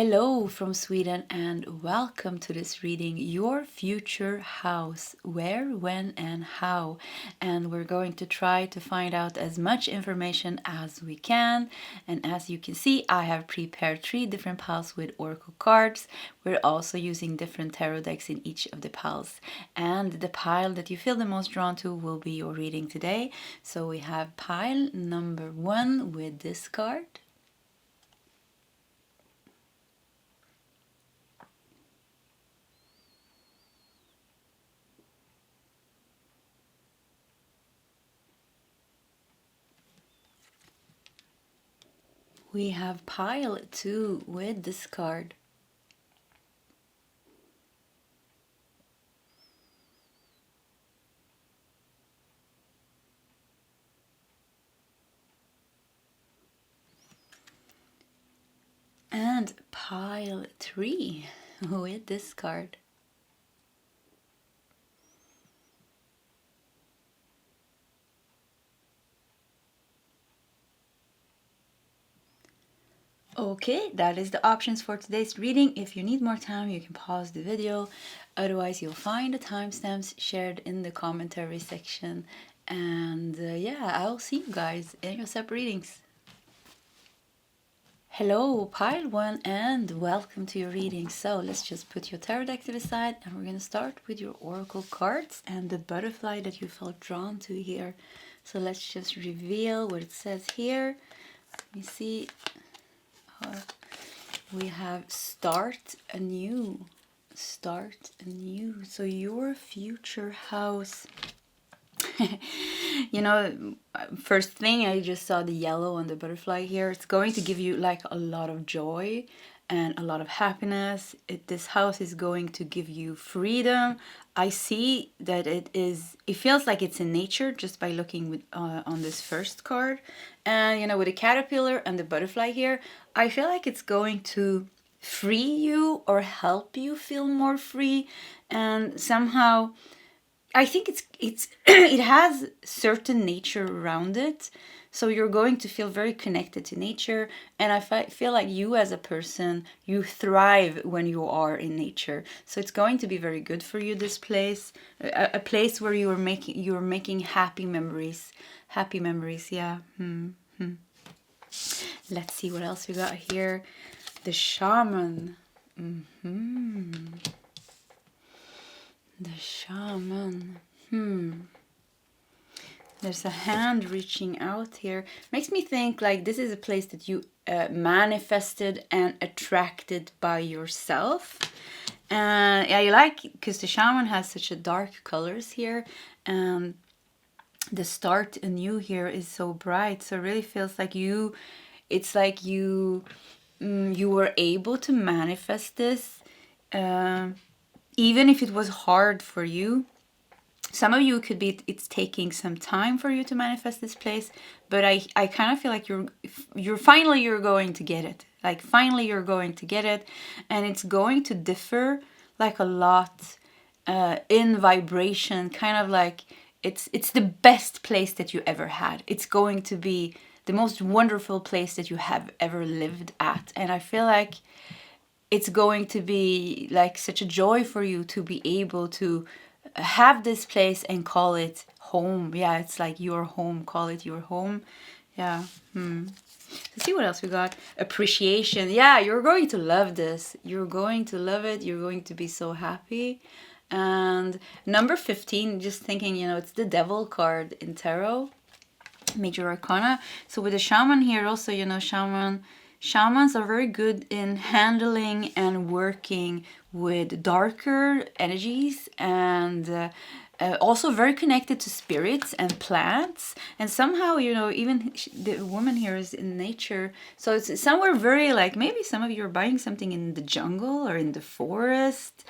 Hello from Sweden and welcome to this reading, Your Future House, Where, When and How. And we're going to try to find out as much information as we can. And as you can see, I have prepared 3 different piles with oracle cards. We're also using different tarot decks in each of the piles. And the pile that you feel the most drawn to will be your reading today. So we have pile number 1 with this card. We have pile 2 with this card. And pile 3 with this card. Okay, that is the options for today's reading. If you need more time, you can pause the video. Otherwise, you'll find the timestamps shared in the commentary section. And yeah, I'll see you guys in your separate readings. Hello, pile 1, and welcome to your reading. So let's just put your tarot deck to the side, and we're going to start with your oracle cards and the butterfly that you felt drawn to here. So let's just reveal what it says here. Let me see. We have start anew. Start anew. So your future house. You know, first thing, I just saw the yellow on the butterfly here. It's going to give you like a lot of joy and a lot of happiness. This house is going to give you freedom. I see that it feels like it's in nature just by looking with, on this first card. And, you know, with the caterpillar and the butterfly here, I feel like it's going to free you or help you feel more free. And somehow, I think it has certain nature around it. So you're going to feel very connected to nature. And I feel like you as a person, you thrive when you are in nature. So it's going to be very good for you, this place. A place where you're making happy memories. Happy memories, yeah. Let's see what else we got here. The shaman. The shaman. There's a hand reaching out here. Makes me think like this is a place that you manifested and attracted by yourself. And I like, because the shaman has such a dark colors here. And the start anew here is so bright. So it really feels like it's like you were able to manifest this. Even if it was hard for you. Some of you could be, it's taking some time for you to manifest this place, but I kind of feel like you're finally going to get it. Like finally you're going to get it, and it's going to differ like a lot in vibration, kind of like it's the best place that you ever had. It's going to be the most wonderful place that you have ever lived at. And I feel like it's going to be like such a joy for you to be able to have this place and call it home. Yeah, it's like your home. Call it your home. Yeah. Let's see what else we got. Appreciation. Yeah, you're going to love this. You're going to love it. You're going to be so happy. And number 15, just thinking, you know, it's the devil card in tarot. Major Arcana. So with the shaman here also, you know, shamans are very good in handling and working with darker energies, and also very connected to spirits and plants. And somehow, you know, even the woman here is in nature. So it's somewhere very like, maybe some of you are buying something in the jungle or in the forest.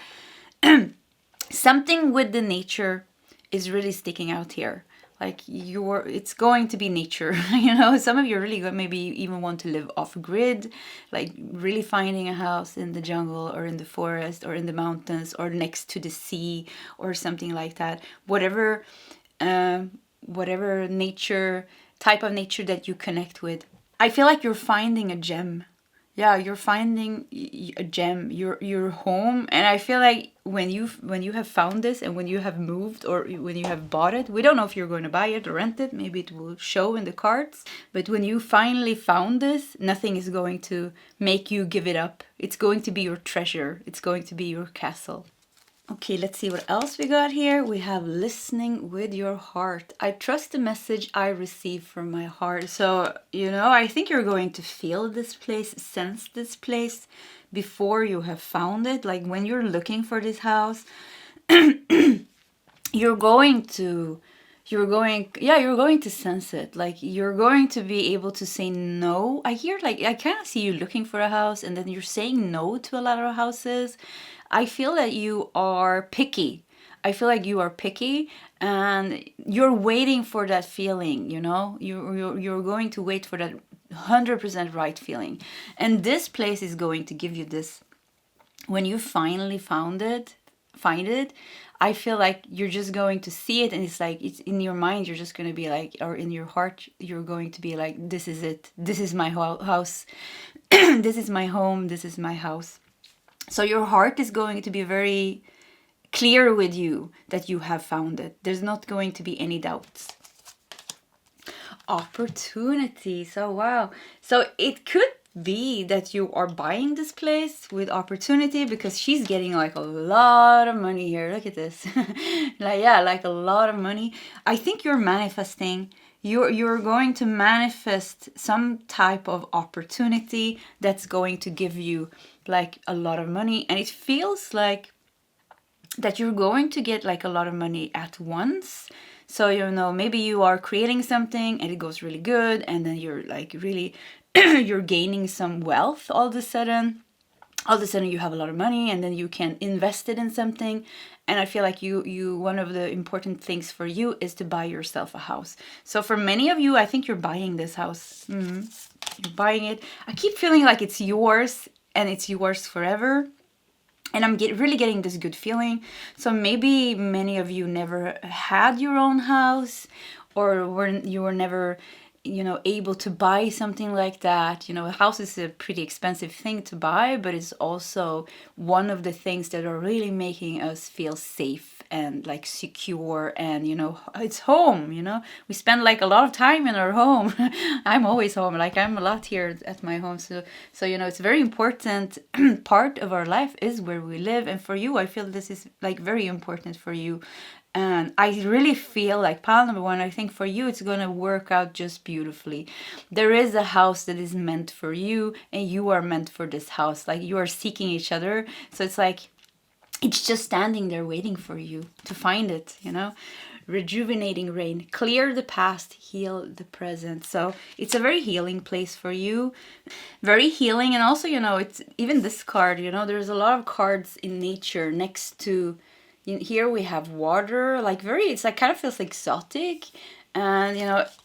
Something with the nature is really sticking out here. Like it's going to be nature, you know. Some of you are really good, maybe even want to live off grid, like really finding a house in the jungle or in the forest or in the mountains or next to the sea or something like that. Whatever nature, type of nature that you connect with. I feel like you're finding a gem. yeah, you're finding a gem, your home. And I feel like when you have found this, and when you have moved, or when you have bought it, we don't know if you're going to buy it or rent it, maybe it will show in the cards, but when you finally found this, nothing is going to make you give it up. It's going to be your treasure, it's going to be your castle. Okay, let's see what else we got here. We have listening with your heart. I trust the message I receive from my heart. So, I think you're going to feel this place, sense this place before you have found it. Like when you're looking for this house, you're going to sense it. Like you're going to be able to say no. I kind of see you looking for a house, and then you're saying no to a lot of houses. I feel that you are picky. I feel like you are picky, and you're waiting for that feeling, you're going to wait for that 100% right feeling. And this place is going to give you this. When you finally find it, I feel like you're just going to see it, and it's like, it's in your mind, you're just going to be like, or in your heart, you're going to be like, this is it. This is my house. This is my home. This is my house. So your heart is going to be very clear with you that you have found it. There's not going to be any doubts. Opportunity. So wow. So it could be that you are buying this place with opportunity, because she's getting like a lot of money here. Look at this. like a lot of money. I think you're manifesting. You're going to manifest some type of opportunity that's going to give you like a lot of money, and it feels like that you're going to get like a lot of money at once. So maybe you are creating something and it goes really good, and then you're like really you're gaining some wealth all of a sudden you have a lot of money, and then you can invest it in something. And I feel like you one of the important things for you is to buy yourself a house. So for many of you, I think you're buying this house. You're buying it. I keep feeling like it's yours, and it's yours forever. And I'm really getting this good feeling. So maybe many of you never had your own house, or you were never able to buy something like that. A house is a pretty expensive thing to buy, but it's also one of the things that are really making us feel safe and like secure, and it's home. We spend like a lot of time in our home. I'm always home, like I'm a lot here at my home, so it's a very important part of our life is where we live. And for you, I feel this is like very important for you. And I really feel like pile number one, I think for you, it's going to work out just beautifully. There is a house that is meant for you, and you are meant for this house. Like you are seeking each other. So it's like, it's just standing there waiting for you to find it, Rejuvenating rain, clear the past, heal the present. So it's a very healing place for you. Very healing. And also, it's even this card, there's a lot of cards in nature next to. Here we have water, like it's like kind of feels exotic. And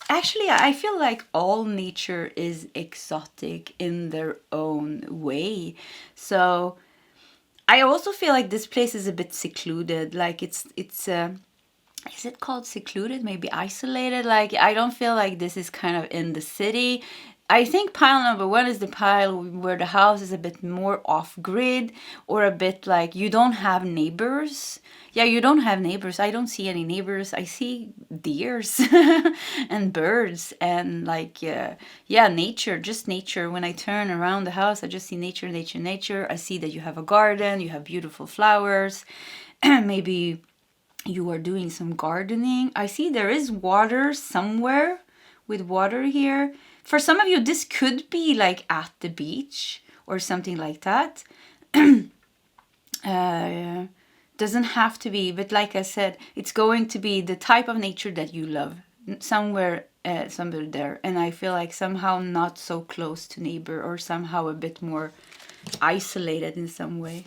actually I feel like all nature is exotic in their own way. So I also feel like this place is a bit secluded. Like it's is it called secluded? Maybe isolated? Like I don't feel like this is kind of in the city. I think pile number one is the pile where the house is a bit more off-grid, or a bit like you don't have neighbors. Yeah, you don't have neighbors. I don't see any neighbors. I see deers and birds and nature, just nature. When I turn around the house, I just see nature, nature, nature. I see that you have a garden, you have beautiful flowers. Maybe you are doing some gardening. I see there is water somewhere with water here. For some of you, this could be like at the beach or something like that. Doesn't have to be, but like I said, it's going to be the type of nature that you love. Somewhere there. And I feel like somehow not so close to neighbor, or somehow a bit more isolated in some way.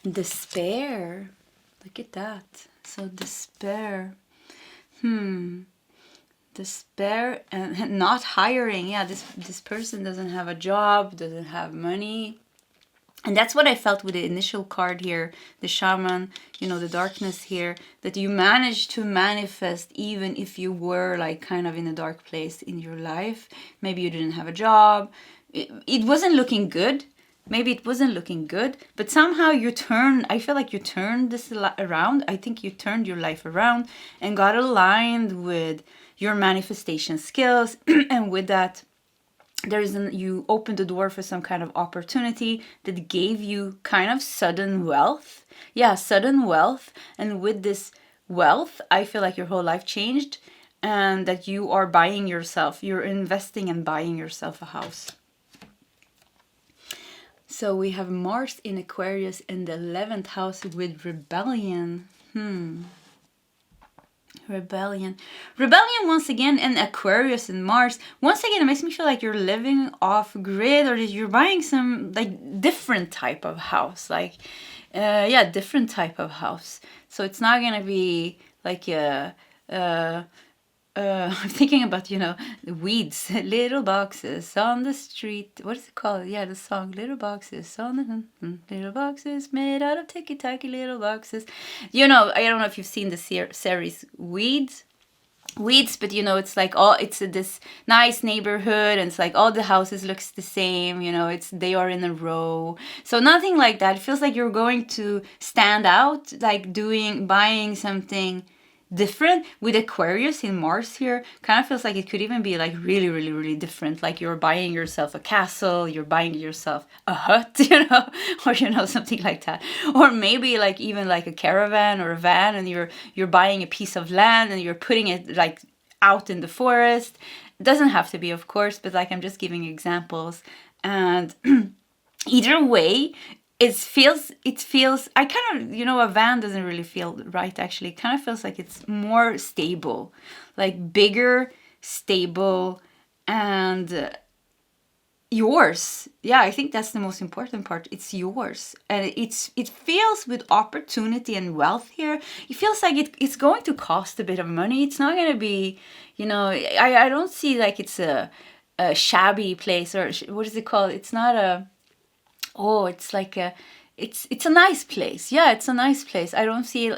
Despair. Look at that. So despair. Despair and not hiring. Yeah, this person doesn't have a job, doesn't have money. And that's what I felt with the initial card here, the shaman, the darkness here, that you managed to manifest even if you were like kind of in a dark place in your life. Maybe you didn't have a job. it wasn't looking good. Maybe it wasn't looking good, but somehow I feel like you turned this around. I think you turned your life around and got aligned with your manifestation skills. And with that, you opened the door for some kind of opportunity that gave you kind of sudden wealth. Yeah, sudden wealth. And with this wealth, I feel like your whole life changed, and that you're investing and buying yourself a house. So we have Mars in Aquarius in the 11th house with rebellion. Rebellion once again, and Aquarius and Mars. Once again, it makes me feel like you're living off grid, or that you're buying some like different type of house. Different type of house. So it's not gonna be like I'm thinking about, the weeds, little boxes on the street. What is it called? Yeah, the song, little boxes on the, little boxes made out of ticky-tacky little boxes. I don't know if you've seen the series Weeds, but it's like it's this nice neighborhood, and it's like all the houses looks the same, they are in a row. So nothing like that. It feels like you're going to stand out, like buying something different. With Aquarius in Mars here, kind of feels like it could even be like really, really, really different. Like you're buying yourself a castle, you're buying yourself a hut, or something like that. Or maybe like even like a caravan or a van, and you're buying a piece of land and you're putting it like out in the forest. It doesn't have to be, of course, but like I'm just giving examples. And either way, it feels I kind of, a van doesn't really feel right, actually. It kind of feels like it's more stable, like bigger, stable, and yours. Yeah, I think that's the most important part. It's yours, and it feels with opportunity and wealth here. It feels like it's going to cost a bit of money. It's not going to be, I don't see like it's a shabby place, or what is it called? It's not a it's like it's a nice place. Yeah, it's a nice place. I don't feel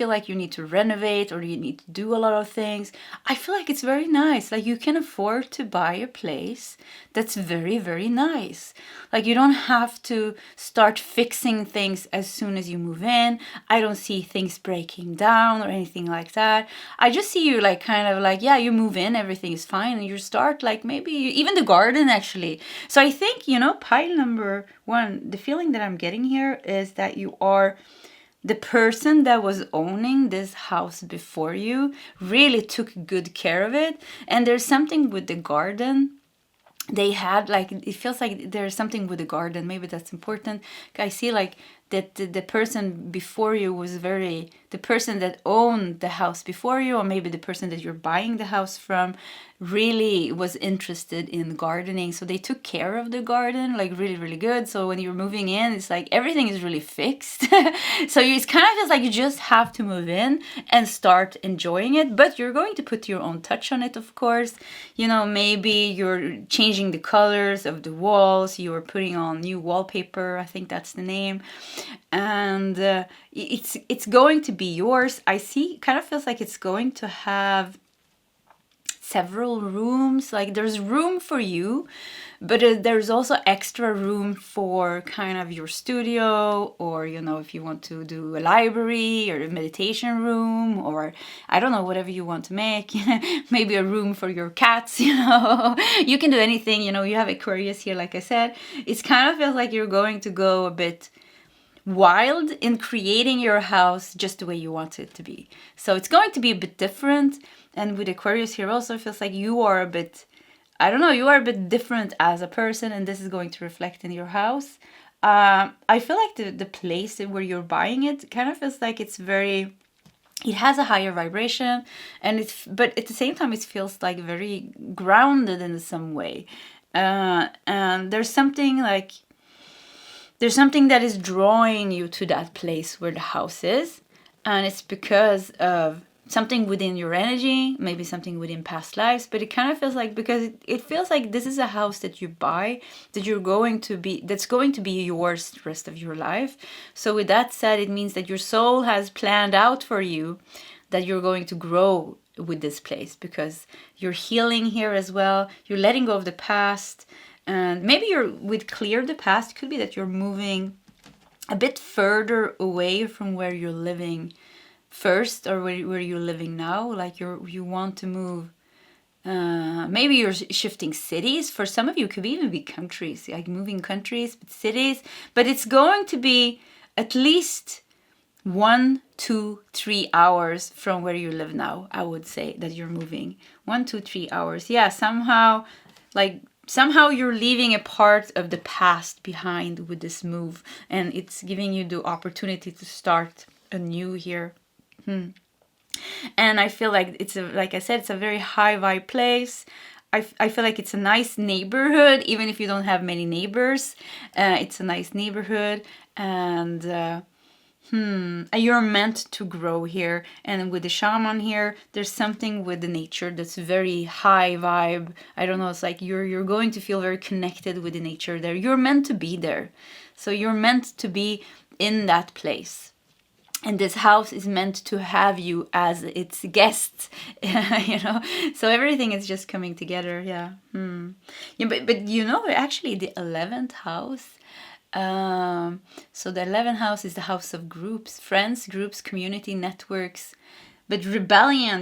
like you need to renovate or you need to do a lot of things. I feel like it's very nice. Like you can afford to buy a place that's very, very nice. Like you don't have to start fixing things as soon as you move in. I don't see things breaking down or anything like that. I just see you like kind of like, yeah, you move in, everything is fine, and you start like maybe even the garden, actually. So I think, pile number 1, the feeling that I'm getting here is that you are the person that was owning this house before you, really took good care of it. And there's something with the garden. They had like, it feels like there's something with the garden. Maybe that's important. I see like that the person before you was the person that owned the house before you, or maybe the person that you're buying the house from, really was interested in gardening. So they took care of the garden like really, really good. So when you're moving in, it's like everything is really fixed. So it's kind of just like you just have to move in and start enjoying it. But you're going to put your own touch on it, of course. Maybe you're changing the colors of the walls. You're putting on new wallpaper. I think that's the name. And it's going to be yours. I see, kind of feels like it's going to have several rooms. Like there's room for you, but there's also extra room for kind of your studio, or if you want to do a library or a meditation room, or I don't know, whatever you want to make. Maybe a room for your cats. You can do anything. You have Aquarius here, like I said. It's kind of feels like you're going to go a bit wild in creating your house just the way you want it to be. So it's going to be a bit different. And with Aquarius here also, it feels like you are a bit, I don't know, you are a bit different as a person, and this is going to reflect in your house. I feel like the place where you're buying it kind of feels like it has a higher vibration, but at the same time it feels like very grounded in some way. And there's something that is drawing you to that place where the house is, and it's because of something within your energy, maybe something within past lives. But it kind of feels like, because it feels like this is a house that you buy, that's going to be yours the rest of your life. So with that said, it means that your soul has planned out for you that you're going to grow with this place, because you're healing here as well. You're letting go of the past. And maybe you're with clear the past, it could be that you're moving a bit further away from where you're living first, or where you're living now. Like you want to move. Maybe you're shifting cities. For some of you, it could even be countries, like moving countries, but cities. But it's going to be at least 1, 2, 3 hours from where you live now. I would say that you're moving 1, 2, 3 hours. Yeah, somehow you're leaving a part of the past behind with this move, and it's giving you the opportunity to start anew here. And I feel like like I said, it's a very high vibe place. I feel like it's a nice neighborhood, even if you don't have many neighbors. It's a nice neighborhood, and you're meant to grow here. And with the shaman here, there's something with the nature that's very high vibe. I don't know, it's like you're going to feel very connected with the nature there. You're meant to be there. So you're meant to be in that place. And this house is meant to have you as its guest, So everything is just coming together, yeah. Yeah, but actually the 11th house. So the 11th house is the house of groups, friends, groups, community, networks. But rebellion,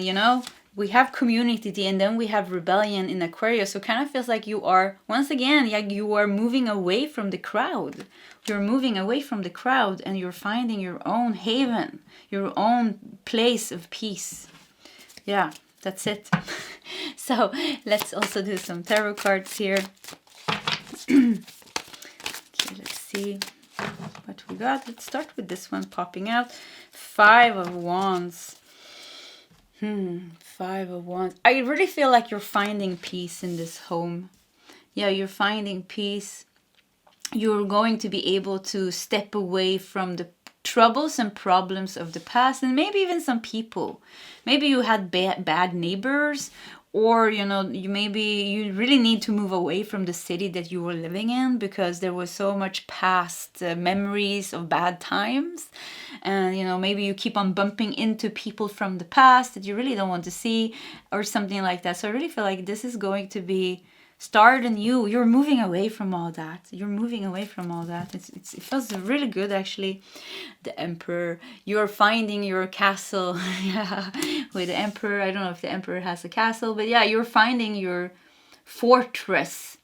we have community, and then we have rebellion in Aquarius. So it kind of feels like you are, once again, you are moving away from the crowd. You're moving away from the crowd, and you're finding your own haven, your own place of peace. Yeah, that's it. So let's also do some tarot cards here. Okay, let's see what we got. Let's start with this one popping out. 5 of Wands. 5 of Wands. I really feel like you're finding peace in this home. Yeah, you're finding peace. You're going to be able to step away from the troubles and problems of the past, and maybe even some people. Maybe you had bad neighbors, or you really need to move away from the city that you were living in, because there was so much past memories of bad times, and maybe you keep on bumping into people from the past that you really don't want to see, or something like that. So I really feel like this is going to be start anew. You're moving away from all that. It feels really good, actually. The Emperor. You're finding your castle. Yeah, with the Emperor. I don't know if the Emperor has a castle, but yeah, you're finding your fortress.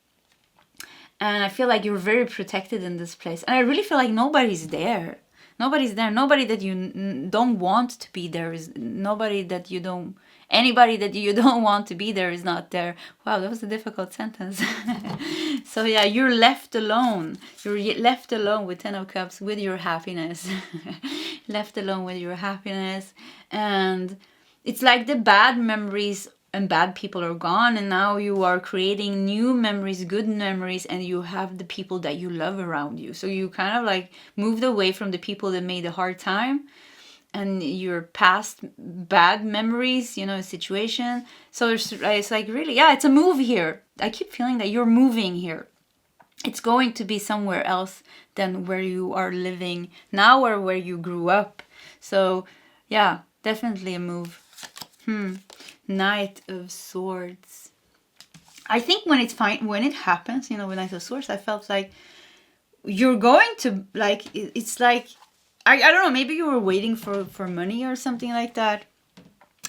And I feel like you're very protected in this place. And I really feel like nobody's there. Nobody's there. Nobody that you don't want to be there is nobody that you don't. Anybody that you don't want to be there is not there. Wow, that was a difficult sentence. So yeah, you're left alone. You're left alone with 10 of Cups with your happiness. Left alone with your happiness. And it's like the bad memories and bad people are gone, and now you are creating new memories, good memories, and you have the people that you love around you. So you kind of like moved away from the people that made a hard time and your past bad memories, situation. So it's like really, yeah, it's a move here. I keep feeling that you're moving here. It's going to be somewhere else than where you are living now or where you grew up. So yeah, definitely a move. Knight of Swords. I think when it happens, with Knight of Swords, I felt like you're going to it's like, I don't know, maybe you were waiting for money or something like that.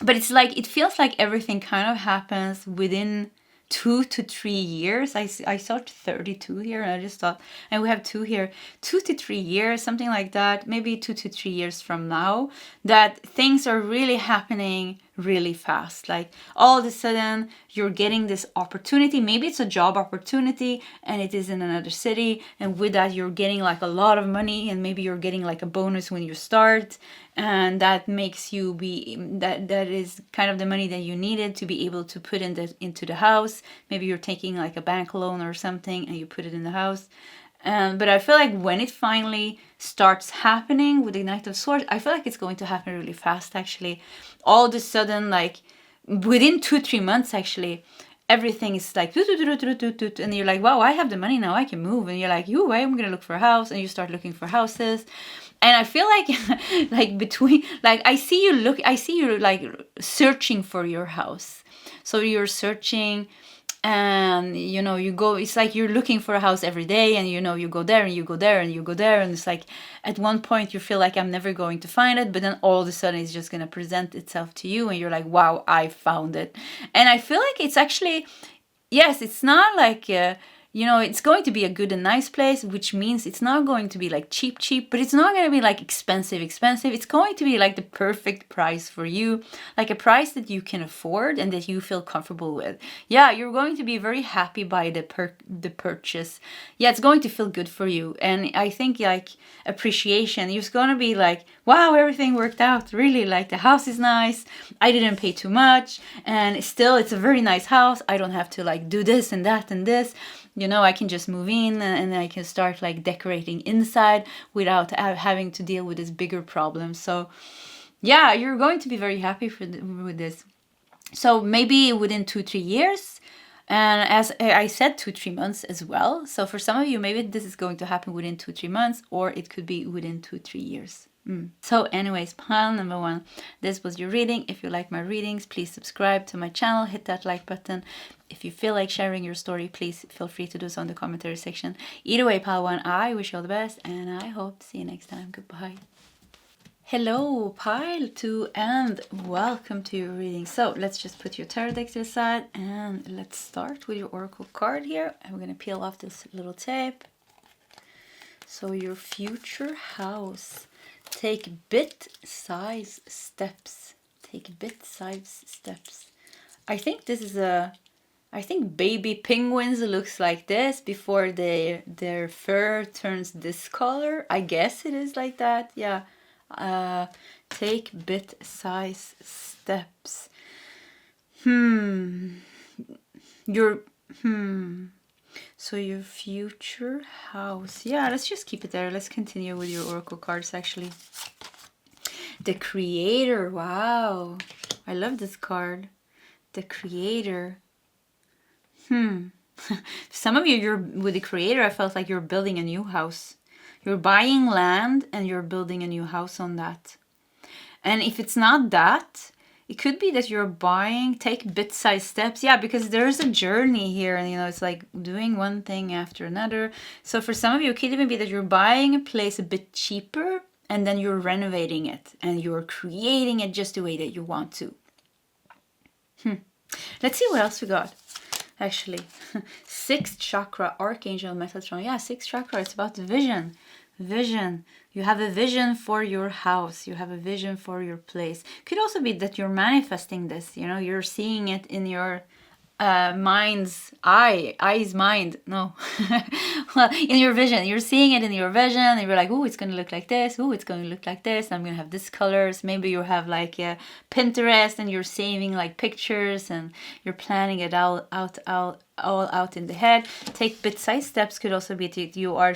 But it's like, it feels like everything kind of happens within 2 to 3 years. I saw 32 here, and I just thought, and we have 2 here, 2 to 3 years, something like that, maybe 2 to 3 years from now, that things are really happening really fast. Like all of a sudden you're getting this opportunity. Maybe it's a job opportunity and it is in another city, and with that you're getting like a lot of money, and maybe you're getting like a bonus when you start, and that makes you that is kind of the money that you needed to be able to put into the house. Maybe you're taking like a bank loan or something and you put it in the house. But I feel like when it finally starts happening with the Knight of Swords, I feel like it's going to happen really fast, actually. All of a sudden, like within 2-3 months, actually, everything is like, and you're like, wow, I have the money now, I can move. And you're like, I'm going to look for a house. And you start looking for houses. And I feel like, I see you like searching for your house. So you're searching, and you know, you go, it's like you're looking for a house every day, and you know, you go there and you go there and you go there, and it's like at one point you feel like I'm never going to find it, but then all of a sudden it's just going to present itself to you and you're like, wow, I found it. And I feel like it's actually, yes, it's not like you know, it's going to be a good and nice place, which means it's not going to be like cheap, but it's not going to be like expensive. It's going to be like the perfect price for you, like a price that you can afford and that you feel comfortable with. Yeah, you're going to be very happy by the purchase. Yeah, it's going to feel good for you. And I think like appreciation, you're going to be like, wow, everything worked out. Really, like the house is nice. I didn't pay too much, and still it's a very nice house. I don't have to like do this and that and this. You know, I can just move in and I can start like decorating inside without having to deal with this bigger problem. So yeah, you're going to be very happy with this. So maybe within 2-3 years, and as I said, 2-3 months as well. So for some of you, maybe this is going to happen within 2-3 months, or it could be within 2-3 years. So anyways, pile number 1, this was your reading. If you like my readings, please subscribe to my channel, hit that like button. If you feel like sharing your story, please feel free to do so in the commentary section. Either way, pile 1, I wish you all the best, and I hope to see you next time. Goodbye. Hello, pile 2, and welcome to your reading. So let's just put your tarot deck to the side, and let's start with your oracle card here. And we're going to peel off this little tape. So your future house. Take bit-sized steps. Take bit-sized steps. I think this is I think baby penguins looks like this before their fur turns this color. I guess it is like that. Yeah. Take bit-sized steps. So your future house. Yeah, let's just keep it there. Let's continue with your oracle cards actually. The Creator. Wow. I love this card. The Creator. Some of you, you're with the Creator, I felt like you're building a new house. You're buying land and you're building a new house on that. And if it's not that, it could be that you're take bit-sized steps. Yeah, because there's a journey here, and you know, it's like doing one thing after another. So for some of you, it could even be that you're buying a place a bit cheaper and then you're renovating it and you're creating it just the way that you want to. Let's see what else we got. Actually, 6th chakra, Archangel Metatron. Yeah, 6th chakra, it's about vision. Vision. You have a vision for your house. You have a vision for your place. Could also be that you're manifesting this. You know, you're seeing it in your mind's eye. Eye's mind. No. Well, in your vision. You're seeing it in your vision. And you're like, oh, it's going to look like this. Oh, it's going to look like this. And I'm going to have this colors. Maybe you have like Pinterest and you're saving like pictures and you're planning it all out in the head. Take bit-sized steps could also be that you are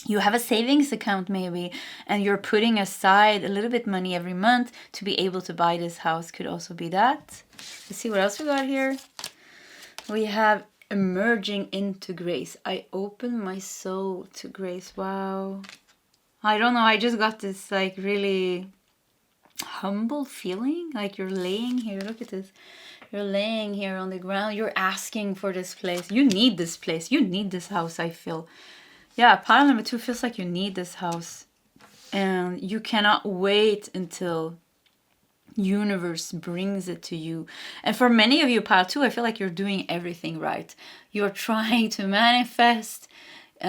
you have a savings account maybe, and you're putting aside a little bit money every month to be able to buy this house. Could also be that. Let's see what else we got here. We have emerging into grace. I open my soul to grace. Wow. I don't know. I just got this like really humble feeling. Like you're laying here. Look at this. You're laying here on the ground. You're asking for this place. You need this place. You need this house, I feel. Yeah, pile number 2 feels like you need this house. And you cannot wait until universe brings it to you. And for many of you, pile 2, I feel like you're doing everything right. You're trying to manifest. You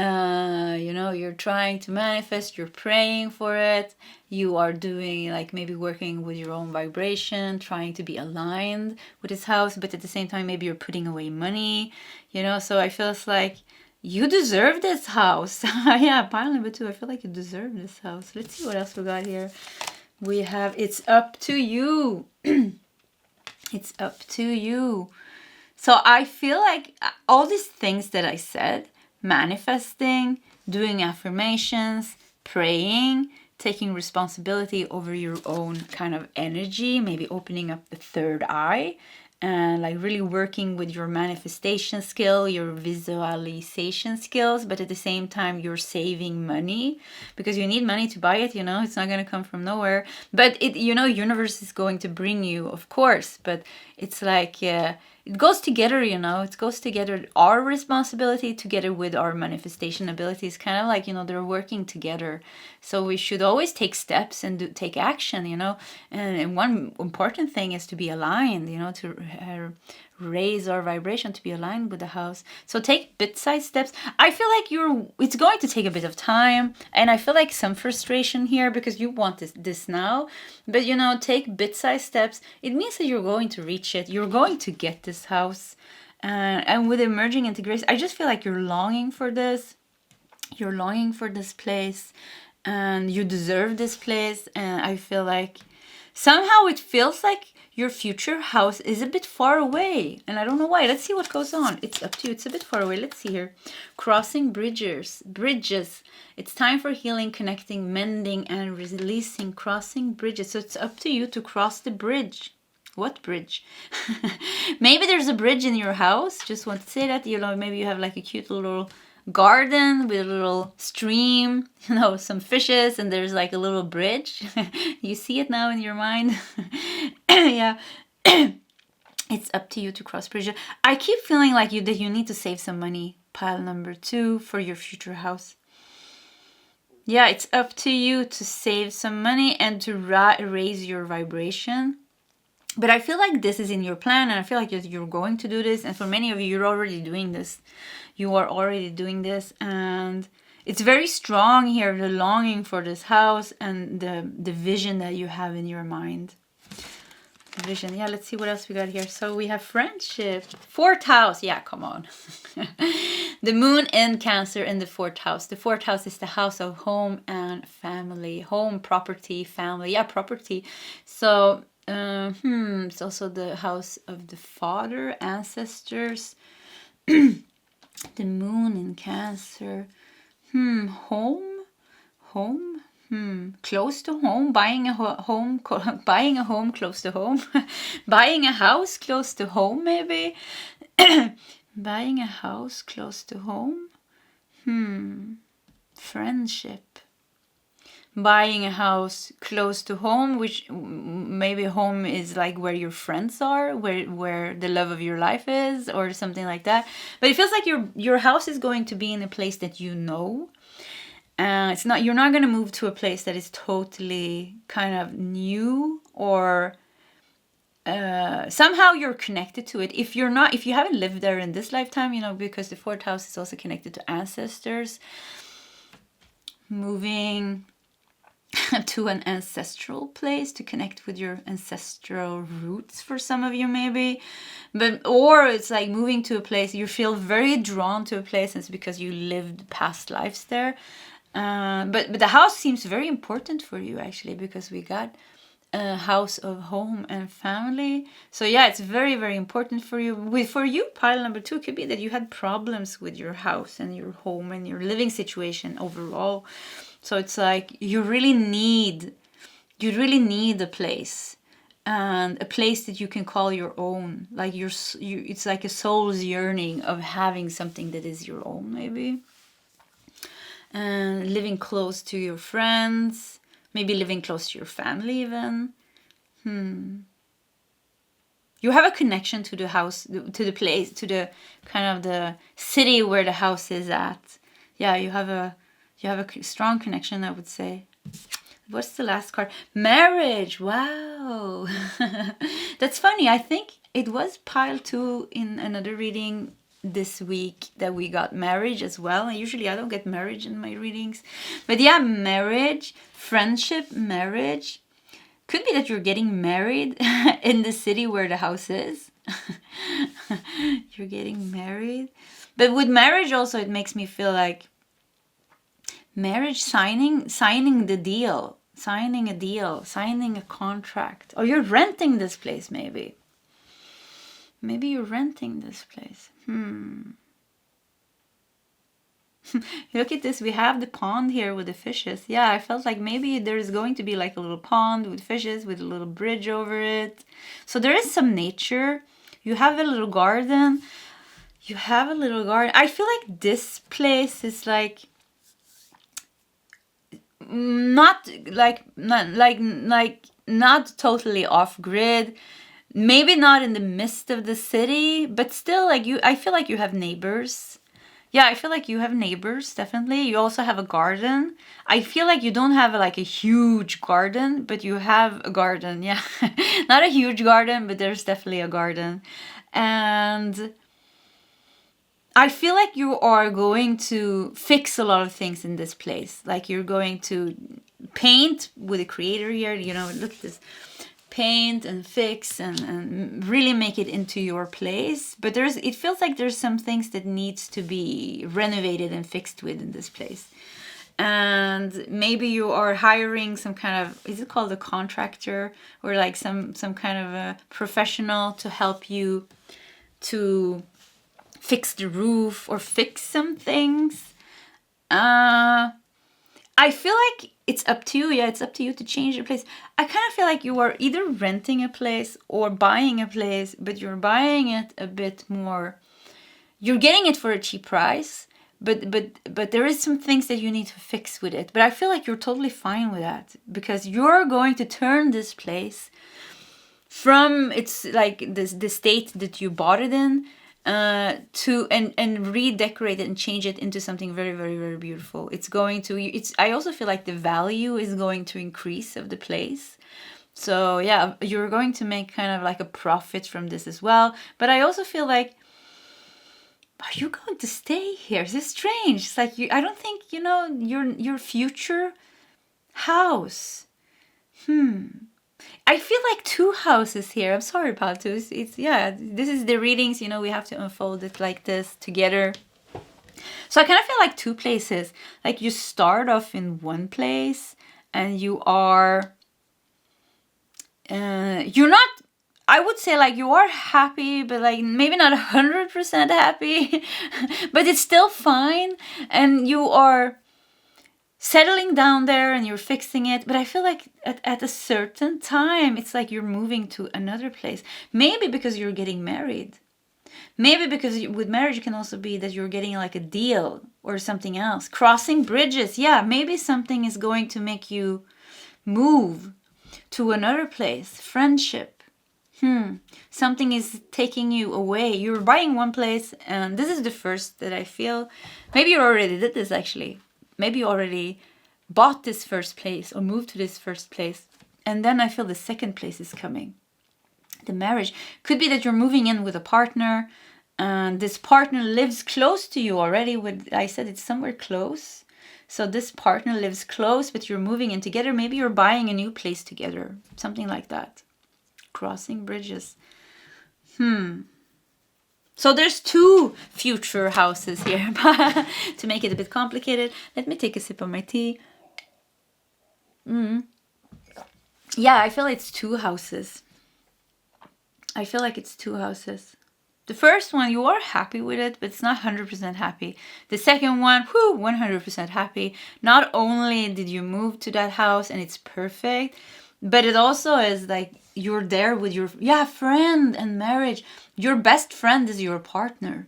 know, you're trying to manifest. You're praying for it. You are doing like maybe working with your own vibration, trying to be aligned with this house. But at the same time, maybe you're putting away money. You know, so I feel like you deserve this house. Yeah, pile number 2. I feel like you deserve this house. Let's see what else we got here. We have, it's up to you. It's up to you. So I feel like all these things that I said, manifesting, doing affirmations, praying, taking responsibility over your own kind of energy, maybe opening up the third eye, and like really working with your manifestation skill, your visualization skills, but at the same time you're saving money because you need money to buy it, you know, it's not going to come from nowhere. But it, you know, universe is going to bring you, of course, but it's like it goes together, you know, it goes together. Our responsibility together with our manifestation abilities, kind of like, you know, they're working together. So we should always take steps and take action, you know. And one important thing is to be aligned, you know, to raise our vibration, to be aligned with the house. So take bit-sized steps. I feel like it's going to take a bit of time, and I feel like some frustration here because you want this now, but you know, take bit-sized steps. It means that you're going to reach it. You're going to get this house, and with emerging integration, I just feel like you're longing for this. You're longing for this place, and you deserve this place. And I feel like somehow it feels like your future house is a bit far away, and I don't know why. Let's see what goes on. It's up to you. It's a bit far away. Let's see here. Crossing bridges. It's time for healing, connecting, mending, and releasing. Crossing bridges. So it's up to you to cross the bridge. What bridge? Maybe there's a bridge in your house. Just want to say that, you know, maybe you have like a cute little garden with a little stream, you know, some fishes, and there's like a little bridge. You see it now in your mind. Yeah. It's up to you to cross bridges. I keep feeling like that you need to save some money, pile number 2, for your future house. Yeah, it's up to you to save some money and to raise your vibration. But I feel like this is in your plan, and I feel like you're going to do this. And for many of you, you're already doing this. You are already doing this, and it's very strong here, the longing for this house and the vision that you have in your mind. Vision. Yeah, let's see what else we got here. So we have friendship. 4th house. Yeah, come on. The moon in Cancer in the 4th house. The 4th house is the house of home and family. Home, property, family. Yeah, property. So it's also the house of the father, ancestors. The moon in Cancer. Home, close to home. Buying a home, buying a home close to home. Buying a house close to home, maybe. Buying a house close to home. Friendship. Buying a house close to home, which maybe home is like where your friends are, where the love of your life is, or something like that. But it feels like your house is going to be in a place that you know. You're not going to move to a place that is totally kind of new, or somehow you're connected to it. If you haven't lived there in this lifetime, you know, because the 4th house is also connected to ancestors. Moving to an ancestral place to connect with your ancestral roots for some of you, maybe. Or it's like moving to a place you feel very drawn to a place, and it's because you lived past lives there. But the house seems very important for you, actually, because we got a house of home and family. So yeah, it's very, very important for you. For you, pile number 2 could be that you had problems with your house and your home and your living situation overall. So it's like you really need a place, and a place that you can call your own. Like it's like a soul's yearning of having something that is your own, maybe. And living close to your friends, maybe living close to your family even. You have a connection to the house, to the place, to the kind of the city where the house is at. Yeah, you have a strong connection, I would say. What's the last card? Marriage. Wow. That's funny. I think it was pile 2 in another reading this week that we got marriage as well. And usually I don't get marriage in my readings. But yeah, marriage, friendship, marriage. Could be that you're getting married in the city where the house is. You're getting married. But with marriage also, it makes me feel like marriage, signing a deal, signing a contract. Or you're renting this place, maybe. Maybe you're renting this place. Look at this. We have the pond here with the fishes. Yeah, I felt like maybe there's going to be like a little pond with fishes with a little bridge over it. So there is some nature. You have a little garden. I feel like this place is like not totally off grid. Maybe not in the midst of the city, but still, like I feel like you have neighbors. Yeah, I feel like you have neighbors, definitely. You also have a garden. I feel like you don't have like a huge garden, but you have a garden. Yeah, not a huge garden, but there's definitely a garden. And I feel like you are going to fix a lot of things in this place. Like you're going to paint with a creator here. You know, look at this. Paint and fix and really make it into your place. But it feels like there's some things that needs to be renovated and fixed with in this place. And maybe you are hiring some kind of, is it called a contractor, or like some kind of a professional to help you to fix the roof or fix some things. I feel like it's up to you. Yeah, it's up to you to change the place. I kind of feel like you are either renting a place or buying a place, but you're buying it a bit more. You're getting it for a cheap price, but there is some things that you need to fix with it. But I feel like you're totally fine with that, because you're going to turn this place from it's like the state that you bought it in, to and redecorate it and change it into something very, very, very beautiful. It's going to, I also feel like the value is going to increase of the place. So yeah, you're going to make kind of like a profit from this as well. But I also feel like, are you going to stay here? This is strange. It's like I don't think, your future house. I feel like two houses here. I'm sorry about this. This is the readings, we have to unfold it like this together. So I kind of feel like two places. Like you start off in one place and you are, you're not, I would say like you are happy, but like maybe not 100% happy, but it's still fine. And you are settling down there and you're fixing it. But I feel like at a certain time, it's like you're moving to another place. Maybe because you're getting married. Maybe because with marriage, it can also be that you're getting like a deal or something else. Crossing bridges. Yeah, maybe something is going to make you move to another place. Friendship. Something is taking you away. You're buying one place, and this is the first that I feel. Maybe you already did this actually. Maybe you already bought this first place or moved to this first place. And then I feel the second place is coming. The marriage. Could be that you're moving in with a partner and this partner lives close to you already. I said it's somewhere close. So this partner lives close, but you're moving in together. Maybe you're buying a new place together. Something like that. Crossing bridges. So there's two future houses here. To make it a bit complicated, let me take a sip of my tea. Yeah, I feel it's two houses. I feel like it's two houses. The first one, you are happy with it, but it's not 100% happy. The second one, 100% happy. Not only did you move to that house and it's perfect, but it also is like you're there with your friend and marriage. Your best friend is your partner.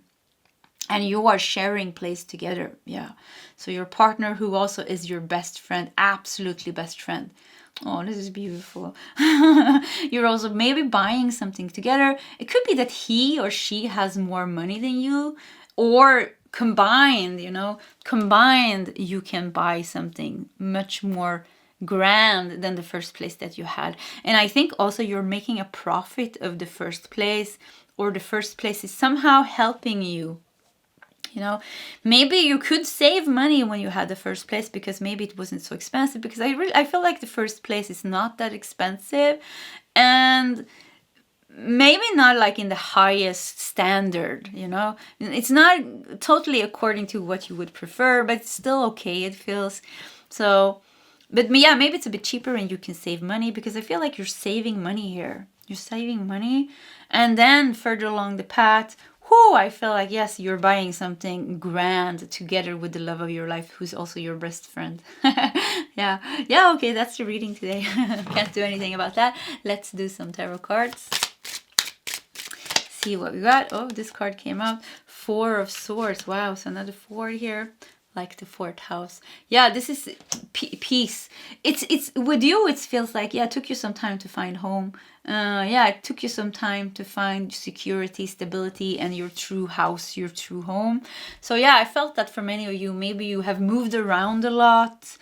And you are sharing place together. Yeah. So your partner who also is your best friend, absolutely best friend. Oh, this is beautiful. You're also maybe buying something together. It could be that he or she has more money than you, or combined, you can buy something much more grand than the first place that you had. And I think also you're making a profit of the first place, or the first place is somehow helping you. Maybe you could save money when you had the first place because maybe it wasn't so expensive, because I feel like the first place is not that expensive, and maybe not like in the highest standard, it's not totally according to what you would prefer, but it's still okay. It feels so. But yeah, maybe it's a bit cheaper and you can save money, because I feel like you're saving money here. You're saving money. And then further along the path, I feel like, yes, you're buying something grand together with the love of your life, who's also your best friend. Yeah, okay, that's the reading today. Can't do anything about that. Let's do some tarot cards. See what we got. Oh, this card came out. 4 of Swords. Wow, so another 4 here. like the fourth house. Yeah, this is peace. It's with you. It feels like, yeah, it took you some time to find home. Yeah, it took you some time to find security, stability, and your true house, your true home. So yeah, I felt that for many of you, maybe you have moved around a lot.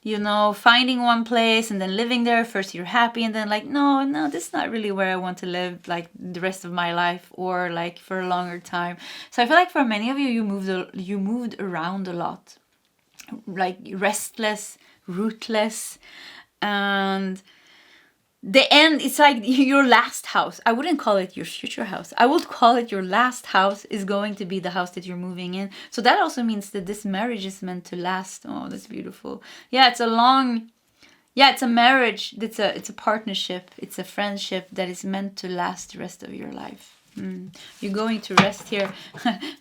You know, finding one place and then living there. First you're happy, and then like, no, this is not really where I want to live like the rest of my life, or like for a longer time. So I feel like for many of you, you moved around a lot, like restless, rootless, and the end, it's like your last house. I wouldn't call it your future house. I would call it your last house is going to be the house that you're moving in. So that also means that this marriage is meant to last. Oh, that's beautiful. Yeah, it's a marriage. It's a partnership. It's a friendship that is meant to last the rest of your life. You're going to rest here,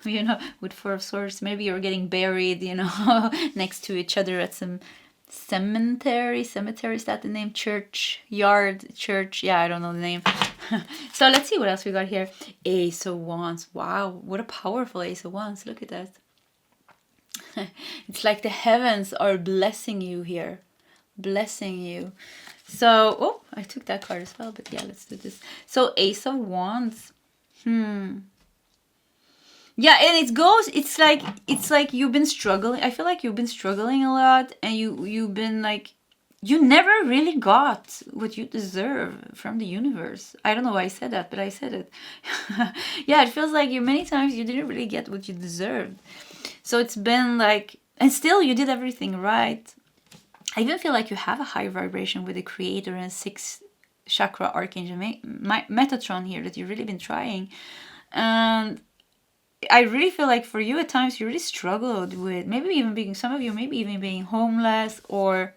you know, with Four of Swords. Maybe you're getting buried, you know, next to each other at some cemetery, is that the name? Church, yeah, I don't know the name. So let's see what else we got here. Ace of Wands. Wow, what a powerful Ace of Wands. Look at that. It's like the heavens are blessing you here, blessing you. So, oh, I took that card as well, but yeah, let's do this. So Ace of Wands. Yeah, and it's like you've been struggling. I feel like you've been struggling a lot, and you've been like, you never really got what you deserve from the universe. I don't know why I said that, but I said it. Yeah, it feels like many times you didn't really get what you deserved. So it's been like, and still you did everything right. I even feel like you have a high vibration with the Creator and 6th chakra archangel Metatron here that you've really been trying. And I really feel like for you at times you really struggled with maybe even being homeless, or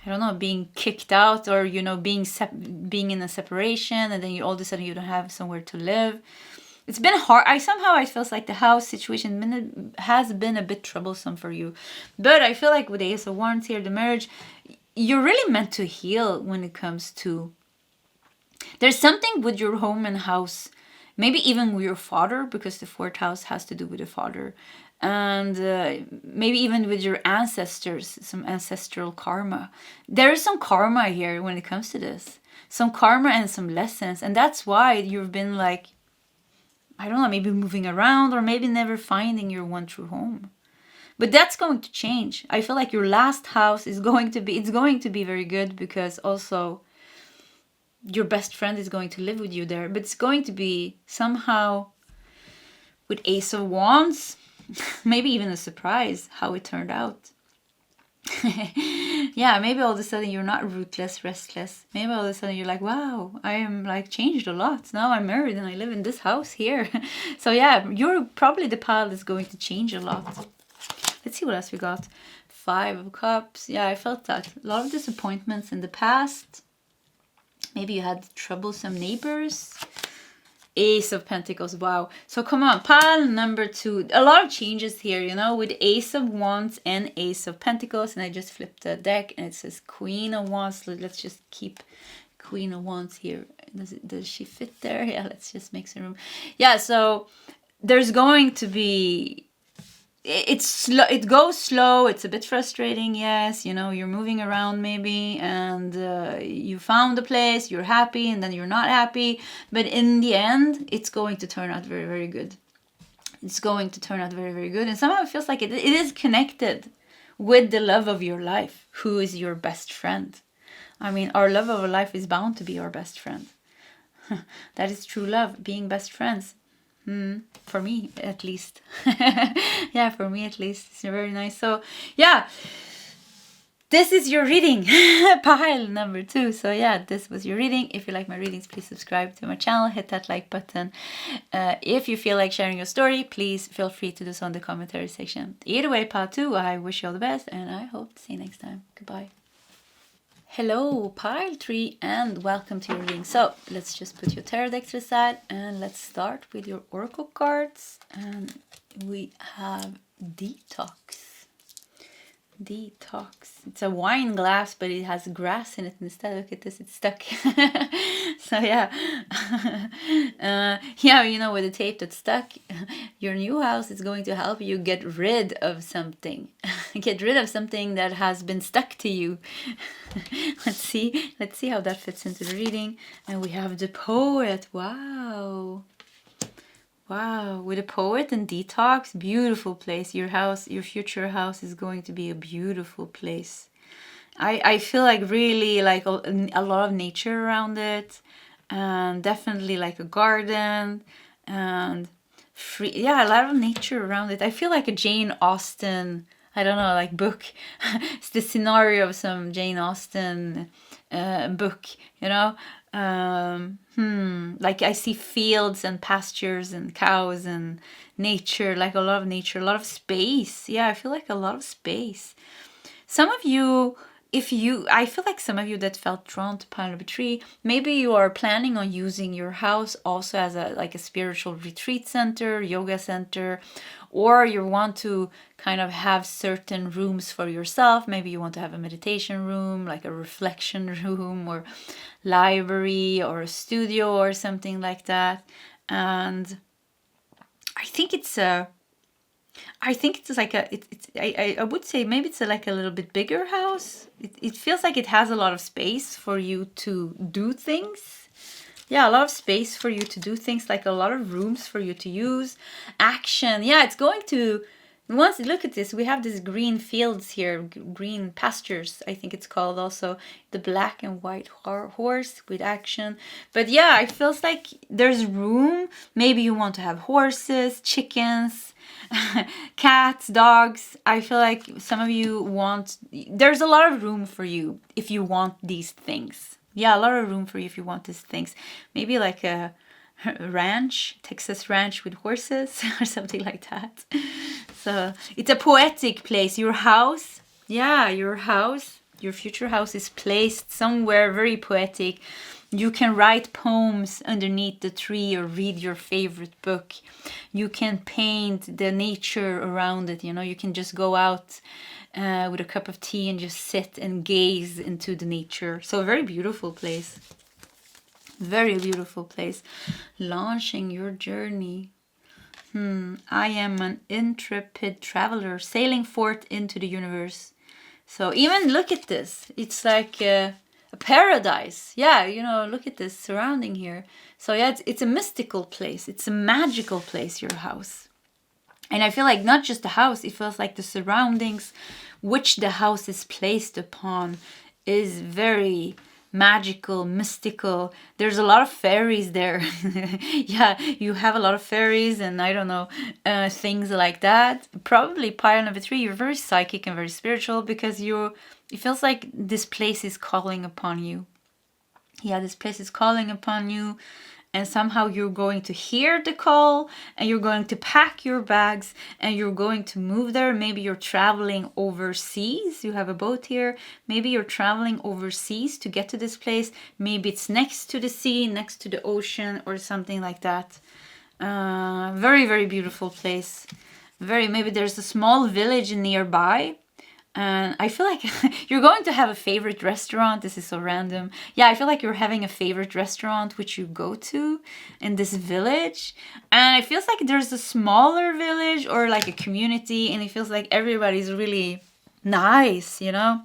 I don't know, being kicked out, or you know, being in a separation, and then you all of a sudden you don't have somewhere to live. It's been hard. I feels like the house situation has been a bit troublesome for you, but I feel like with the Ace of Wands here, the marriage, you're really meant to heal when it comes to. There's something with your home and house. Maybe even with your father, because the fourth house has to do with the father. And maybe even with your ancestors, some ancestral karma. There is some karma here when it comes to this. Some karma and some lessons. And that's why you've been like, I don't know, maybe moving around, or maybe never finding your one true home. But that's going to change. I feel like your last house is going to be very good, because also your best friend is going to live with you there, but it's going to be somehow with Ace of Wands, maybe even a surprise how it turned out. Yeah, maybe all of a sudden you're not rootless, restless. Maybe all of a sudden you're like, wow, I am like changed a lot. Now I'm married and I live in this house here. So yeah, you're probably the pile that's going to change a lot. Let's see what else we got. 5 of Cups. Yeah, I felt that. A lot of disappointments in the past. Maybe you had troublesome neighbors. Ace of Pentacles. Wow. So come on, pile number 2. A lot of changes here, you know, with Ace of Wands and Ace of Pentacles. And I just flipped the deck and it says Queen of Wands. So let's just keep Queen of Wands here. Does she fit there? Yeah, let's just make some room. Yeah, so there's going to be... It goes slow. It's a bit frustrating, yes. You know, you're moving around maybe, and you found a place, you're happy, and then you're not happy. But in the end, it's going to turn out very, very good. It's going to turn out very, very good. And somehow it feels like it is connected with the love of your life, who is your best friend. I mean, our love of our life is bound to be our best friend. That is true love, being best friends. For me, at least. Yeah, for me, at least. It's very nice. So, yeah. This is your reading. Pile number 2. So, yeah, this was your reading. If you like my readings, please subscribe to my channel. Hit that like button. If you feel like sharing your story, please feel free to do so in the commentary section. Either way, pile 2, I wish you all the best. And I hope to see you next time. Goodbye. Hello, pile 3, and welcome to your reading. So let's just put your tarot deck to the side and let's start with your oracle cards. And we have Detox. Detox. It's a wine glass, but it has grass in it instead. Look at this, it's stuck. So yeah, yeah, you know, with the tape that's stuck, your new house is going to help you get rid of something, get rid of something that has been stuck to you. Let's see how that fits into the reading. And we have the poet. Wow. Wow, with a poet and detox, beautiful place. Your house, your future house is going to be a beautiful place. I feel like really like a lot of nature around it, and definitely like a garden and free, yeah, a lot of nature around it. I feel like a Jane Austen, I don't know, like book. It's the scenario of some Jane Austen book, you know. Like I see fields and pastures and cows and nature, like a lot of nature, a lot of space. Yeah, I feel like a lot of space. Some of you, I feel like some of you that felt drawn to pine number 3, maybe you are planning on using your house also as a spiritual retreat center, yoga center, or you want to kind of have certain rooms for yourself. Maybe you want to have a meditation room, like a reflection room, or library, or a studio, or something like that. And I think it's like I would say maybe it's like a little bit bigger house. It feels like it has a lot of space for you to do things. Yeah, a lot of space for you to do things, like a lot of rooms for you to use. Action. Yeah, it's going to, once you look at this, we have these green fields here, green pastures, I think it's called also, the black and white horse with action. But yeah, it feels like there's room. Maybe you want to have horses, chickens, cats, dogs. I feel like some of you want, there's a lot of room for you if you want these things. Yeah, a lot of room for you if you want these things. Maybe like a ranch, Texas ranch with horses or something like that. So it's a poetic place. Your house, yeah, your house, your future house is placed somewhere very poetic. You can write poems underneath the tree or read your favorite book. You can paint the nature around it. You know, you can just go out with a cup of tea and just sit and gaze into the nature. So a very beautiful place. Very beautiful place. Launching your journey. I am an intrepid traveler sailing forth into the universe. So even look at this. It's like a paradise. Yeah, you know, look at this surrounding here. So yeah, it's a mystical place. It's a magical place, your house. And I feel like not just the house, it feels like the surroundings which the house is placed upon is very magical, mystical. There's a lot of fairies there. Yeah, you have a lot of fairies and I don't know, things like that. Probably pile number 3, you're very psychic and very spiritual because it feels like this place is calling upon you. Yeah, this place is calling upon you. And somehow you're going to hear the call and you're going to pack your bags and you're going to move there. Maybe you're traveling overseas. You have a boat here. Maybe you're traveling overseas to get to this place. Maybe it's next to the sea, next to the ocean or something like that. Very, very beautiful place. Maybe there's a small village nearby. And I feel like you're going to have a favorite restaurant. This is so random. Yeah, I feel like you're having a favorite restaurant which you go to in this village. And it feels like there's a smaller village or like a community. And it feels like everybody's really nice, you know?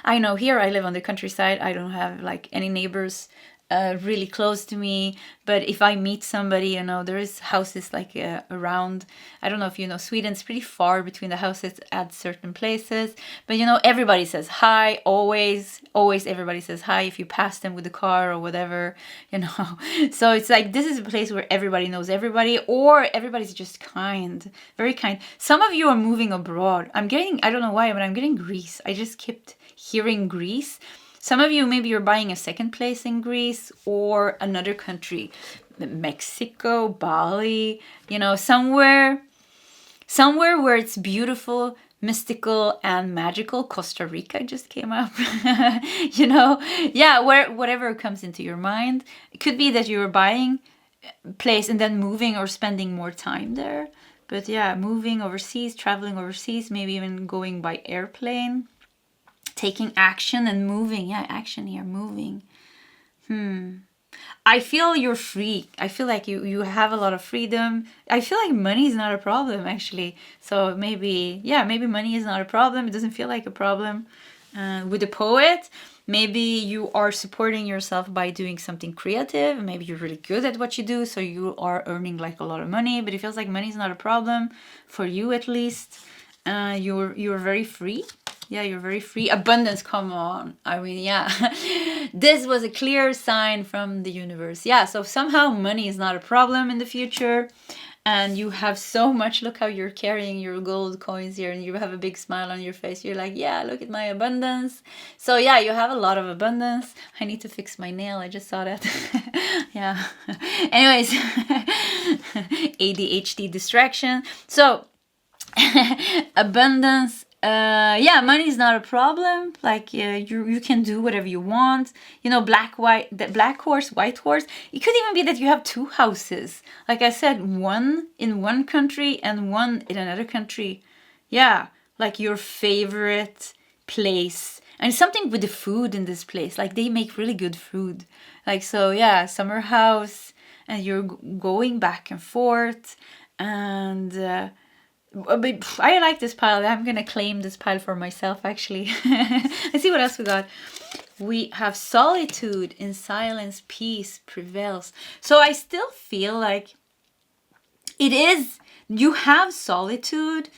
I know here I live on the countryside. I don't have like any neighbors really close to me, but if I meet somebody, you know, there is houses like around. I don't know if you know, Sweden's pretty far between the houses at certain places, but you know, everybody says hi, always everybody says hi if you pass them with the car or whatever, you know. So it's like this is a place where everybody knows everybody, or everybody's just kind, very kind. Some of you are moving abroad. I don't know why, but I'm getting Greece. I just kept hearing Greece. Some of you, maybe you're buying a second place in Greece or another country, Mexico, Bali, you know, somewhere where it's beautiful, mystical and magical. Costa Rica just came up, you know, yeah, whatever comes into your mind. It could be that you're buying a place and then moving or spending more time there. But yeah, moving overseas, traveling overseas, maybe even going by airplane. Taking action and moving. Yeah, action here, moving. I feel you're free. I feel like you have a lot of freedom. I feel like money is not a problem, actually. So maybe, yeah, maybe money is not a problem. It doesn't feel like a problem. With the poet, maybe you are supporting yourself by doing something creative. Maybe you're really good at what you do, so you are earning like a lot of money. But it feels like money is not a problem for you, at least. You're very free. Yeah, you're very free. Abundance, come on. I mean, yeah. This was a clear sign from the universe. Yeah, so somehow money is not a problem in the future. And you have so much. Look how you're carrying your gold coins here, and you have a big smile on your face. You're like, yeah, look at my abundance. So yeah, you have a lot of abundance. I need to fix my nail. I just saw that. Yeah. Anyways, ADHD distraction. So abundance. Yeah, money is not a problem. Like you can do whatever you want. You know, the black horse, white horse. It could even be that you have two houses. Like I said, one in one country and one in another country. Yeah, like your favorite place. And something with the food in this place. Like they make really good food. Like, so yeah, summer house, and you're going back and forth, and I like this pile. I'm gonna claim this pile for myself, actually. Let's see what else we got. We have solitude. In silence, peace prevails. So I still feel like it is, you have solitude,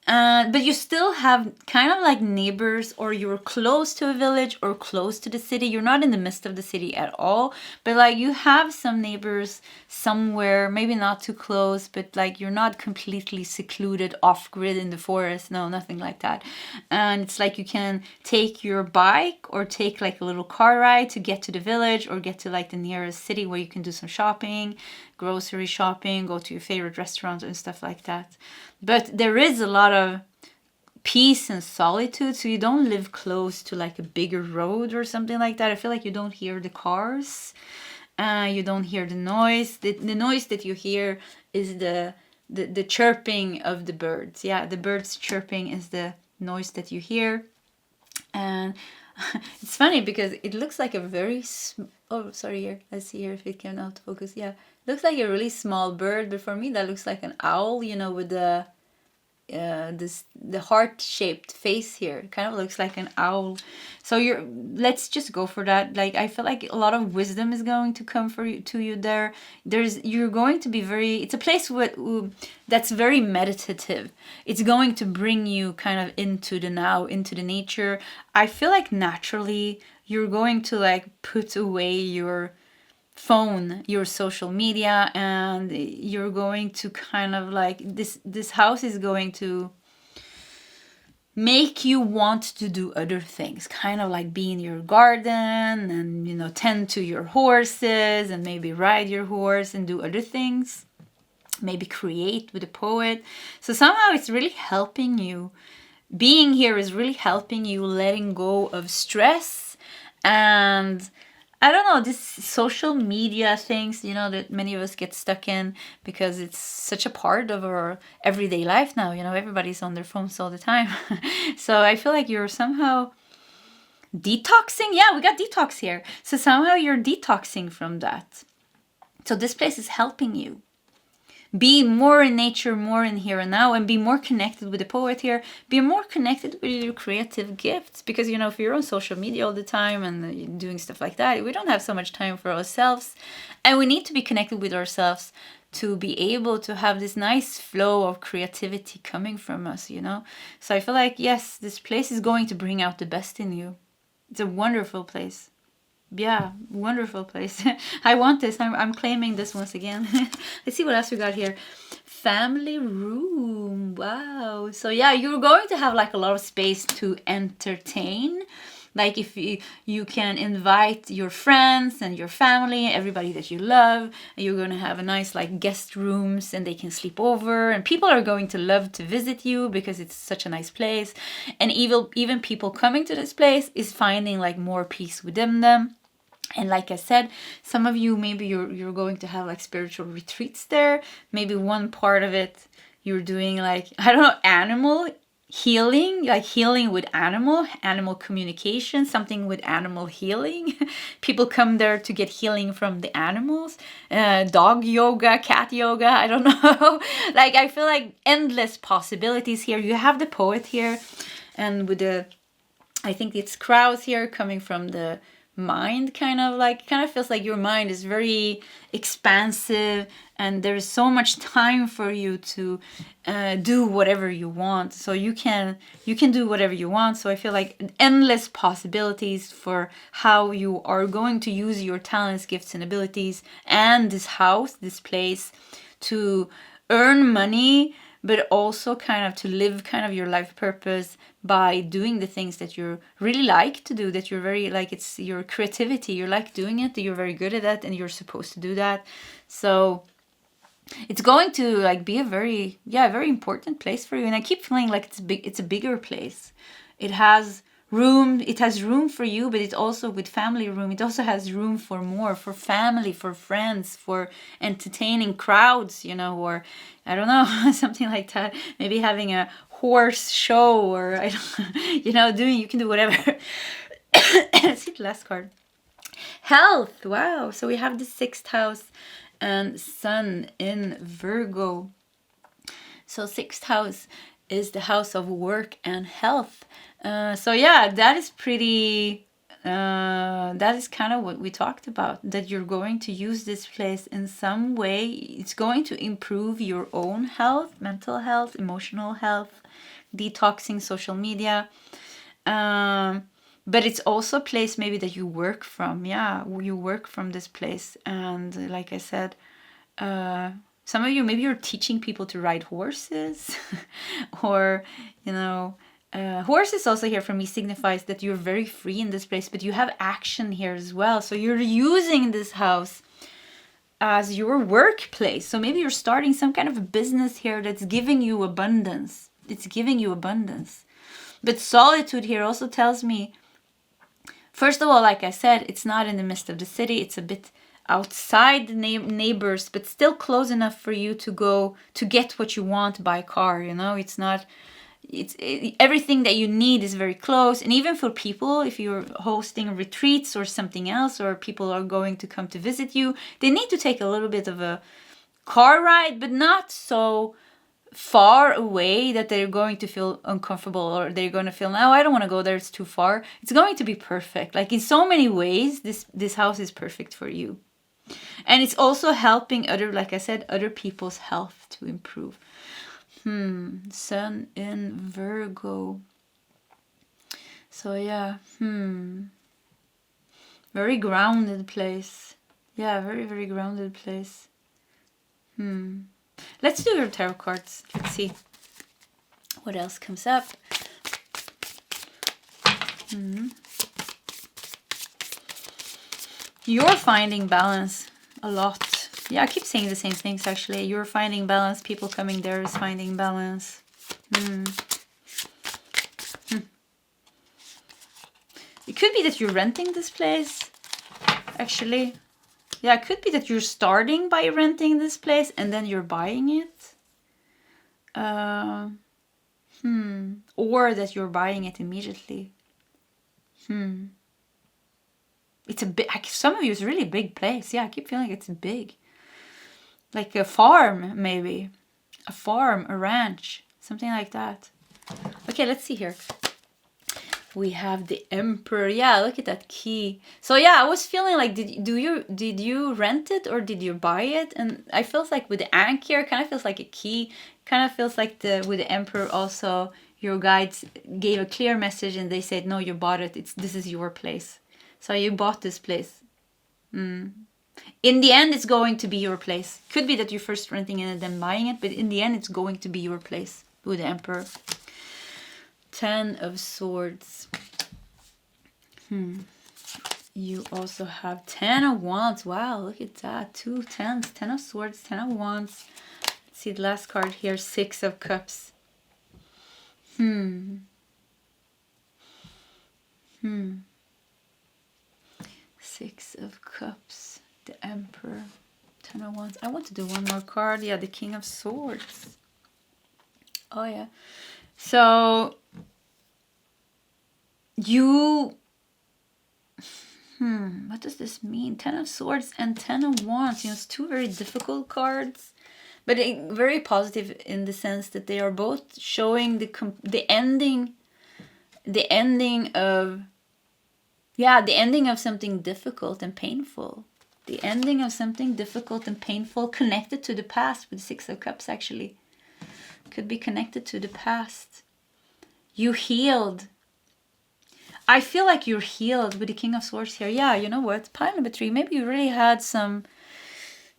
but you still have kind of like neighbors, or you're close to a village or close to the city. You're not in the midst of the city at all, but like you have some neighbors somewhere, maybe not too close, but like you're not completely secluded off grid in the forest. No, nothing like that. And it's like you can take your bike or take like a little car ride to get to the village, or get to like the nearest city where you can do some shopping, grocery shopping, go to your favorite restaurants and stuff like that. But there is a lot of peace and solitude, so you don't live close to like a bigger road or something like that. I feel like you don't hear the cars, you don't hear the noise. The noise that you hear is the chirping of the birds. Yeah, the birds chirping is the noise that you hear. And it's funny because it looks like a very oh, sorry, here, let's see here if it can out focus. Yeah, looks like a really small bird, but for me that looks like an owl, you know, with the heart-shaped face here. It kind of looks like an owl. So let's just go for that. Like, I feel like a lot of wisdom is going to come to you there. You're going to be it's a place that's very meditative. It's going to bring you kind of into the now, into the nature. I feel like naturally you're going to like put away your phone, your social media, and you're going to kind of like this house is going to make you want to do other things, kind of like be in your garden and, you know, tend to your horses and maybe ride your horse and do other things, maybe create with a poet. So somehow it's really helping you. Being here is really helping you letting go of stress and I don't know, this social media things, you know, that many of us get stuck in because it's such a part of our everyday life now. You know, everybody's on their phones all the time. So I feel like you're somehow detoxing. Yeah, we got detox here. So somehow you're detoxing from that. So this place is helping you. Be more in nature, more in here and now, and be more connected with the poet here. Be more connected with your creative gifts. Because, you know, if you're on social media all the time and doing stuff like that, we don't have so much time for ourselves. And we need to be connected with ourselves to be able to have this nice flow of creativity coming from us, you know. So I feel like, yes, this place is going to bring out the best in you. It's a wonderful place. Yeah, wonderful place. I want this. I'm claiming this once again. Let's see what else we got here. Family room. Wow. So yeah, you're going to have like a lot of space to entertain. Like if you can invite your friends and your family, everybody that you love, and you're going to have a nice like guest rooms and they can sleep over, and people are going to love to visit you because it's such a nice place. And even people coming to this place is finding like more peace within them. And like I said, some of you, maybe you're going to have like spiritual retreats there. Maybe one part of it you're doing like, I don't know, animal healing, like healing with animal communication, something with animal healing. People come there to get healing from the animals. Dog yoga, cat yoga, I don't know. Like, I feel like endless possibilities here. You have the poet here, and with the, I think it's crowds here coming from the mind, kind of feels like your mind is very expansive, and there's so much time for you to do whatever you want. So you can do whatever you want. So I feel like endless possibilities for how you are going to use your talents, gifts, and abilities, and this house, this place, to earn money, but also kind of to live kind of your life purpose by doing the things that you really like to do, that you're very, like, it's your creativity, you like doing it, you're very good at that, and you're supposed to do that. So it's going to like be a very important place for you. And I keep feeling like it's a bigger place. It has room for you, but it's also with family room. It also has room for more, for family, for friends, for entertaining crowds, or I don't know, something like that. Maybe having a horse show, or I don't, you can do whatever. Let's see the last card. Health. Wow. So we have the 6th house and Sun in Virgo. So 6th house is the house of work and health. So yeah, that is pretty, that is kind of what we talked about, that you're going to use this place in some way. It's going to improve your own health, mental health, emotional health, detoxing social media. But it's also a place maybe that you work from. Yeah, you work from this place. And like I said, some of you, maybe you're teaching people to ride horses or, horses also here for me signifies that you're very free in this place, but you have action here as well. So you're using this house as your workplace. So maybe you're starting some kind of a business here that's giving you abundance. It's giving you abundance. But solitude here also tells me, first of all, like I said, it's not in the midst of the city. It's a bit outside the neighbors, but still close enough for you to go to get what you want by car. It's not, everything that you need is very close. And even for people, if you're hosting retreats or something else, or people are going to come to visit you, they need to take a little bit of a car ride, but not so far away that they're going to feel uncomfortable, or they're going to feel, no, I don't want to go there, it's too far. It's going to be perfect. Like, in so many ways, this house is perfect for you. And it's also helping other people's health to improve. Sun in Virgo. So yeah, very grounded place. Yeah, very, very grounded place. Let's do your tarot cards. Let's see what else comes up. You're finding balance a lot. Yeah, I keep saying the same things actually. You're finding balance. People coming there is finding balance. It could be that you're renting this place, actually. Yeah, it could be that you're starting by renting this place and then you're buying it. Or that you're buying it immediately. It's a big, some of you, it's a really big place. Yeah, I keep feeling it's big. Like a farm, maybe. A farm, a ranch, something like that. Okay, let's see here. We have the Emperor. Yeah, look at that key. So yeah, I was feeling like, did you rent it or did you buy it? And I felt like with the Ankh here, kind of feels like a key. Kind of feels like with the Emperor also, your guides gave a clear message and they said, no, you bought it. This is your place. So you bought this place. In the end, it's going to be your place. Could be that you're first renting it and then buying it, but in the end, it's going to be your place with the Emperor. 10 of Swords. You also have 10 of Wands. Wow, look at that. 2 10s. 10 of Swords, 10 of Wands. Let's see the last card here. 6 of Cups. 6 of Cups. The Emperor. 10 of Wands. I want to do one more card. Yeah, the King of Swords. Oh, yeah. So you, what does this mean? 10 of Swords and 10 of Wands. You know, it's two very difficult cards, but very positive in the sense that they are both showing the ending of, yeah, the ending of something difficult and painful. The ending of something difficult and painful connected to the past with the Six of Cups, actually. Could be connected to the past. You healed. I feel like you're healed with the King of Swords here. Yeah, you know what? Pile number 3. Maybe you really had some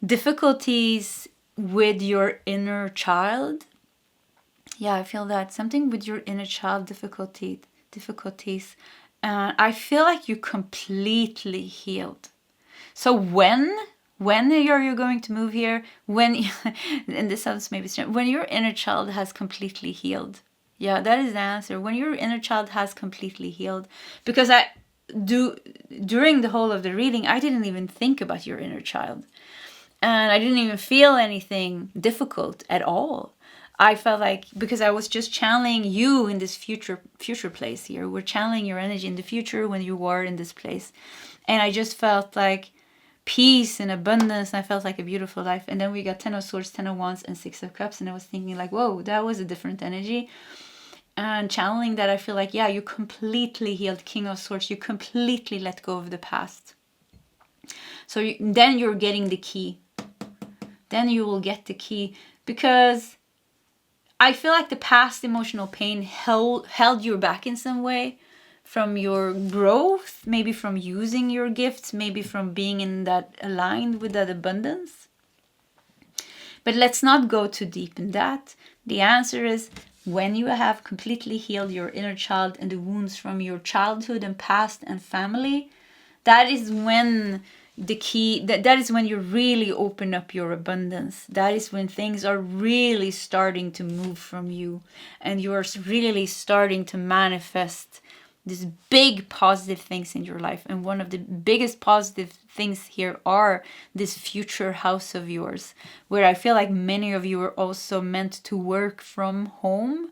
difficulties with your inner child. Yeah, I feel that. Something with your inner child difficulties. I feel like you completely healed. So when are you going to move here? When, and this sounds maybe strange, when your inner child has completely healed. Yeah, that is the answer. When your inner child has completely healed. Because during the whole of the reading, I didn't even think about your inner child. And I didn't even feel anything difficult at all. I felt like, because I was just channeling you in this future place here. We're channeling your energy in the future when you are in this place. And I just felt like peace and abundance. And I felt like a beautiful life. And then we got 10 of Swords, 10 of Wands, and 6 of Cups. And I was thinking like, whoa, that was a different energy. And channeling that, I feel like, yeah, you completely healed. King of Swords. You completely let go of the past. So then you're getting the key. Then you will get the key. Because I feel like the past emotional pain held you back in some way from your growth, maybe from using your gifts, maybe from being in that aligned with that abundance. But let's not go too deep in that. The answer is, when you have completely healed your inner child and the wounds from your childhood and past and family, that is when the key, that is when you really open up your abundance. That is when things are really starting to move from you, and you are really starting to manifest these big positive things in your life. And one of the biggest positive things here are this future house of yours, where I feel like many of you are also meant to work from home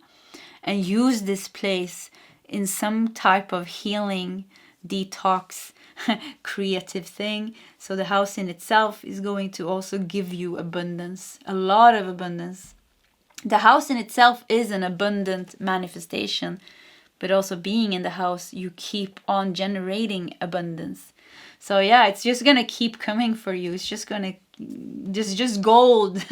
and use this place in some type of healing, detox, creative thing. So the house in itself is going to also give you abundance, a lot of abundance. The house in itself is an abundant manifestation, but also being in the house, you keep on generating abundance. So yeah, it's just gonna keep coming for you. It's just gonna just gold.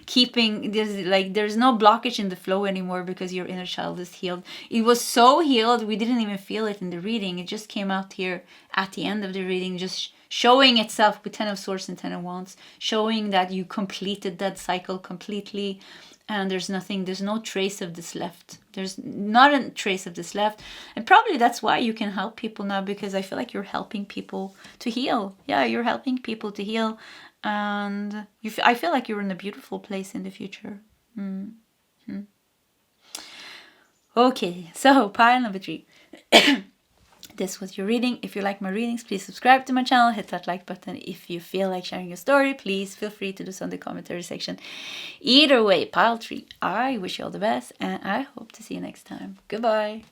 Keeping this, like, there's no blockage in the flow anymore because your inner child is healed. It was so healed, we didn't even feel it in the reading. It just came out here at the end of the reading, just showing itself with 10 of Swords and 10 of Wands, showing that you completed that cycle completely. And there's no trace of this left. There's not a trace of this left. And probably that's why you can help people now, because I feel like you're helping people to heal. Yeah, you're helping people to heal. And I feel like you're in a beautiful place in the future. Mm-hmm. Okay, so pile number 3. This was your reading. If you like my readings, please subscribe to my channel, hit that like button. If you feel like sharing your story, please feel free to do so in the commentary section. Either way, pile 3, I wish you all the best, and I hope to see you next time. Goodbye.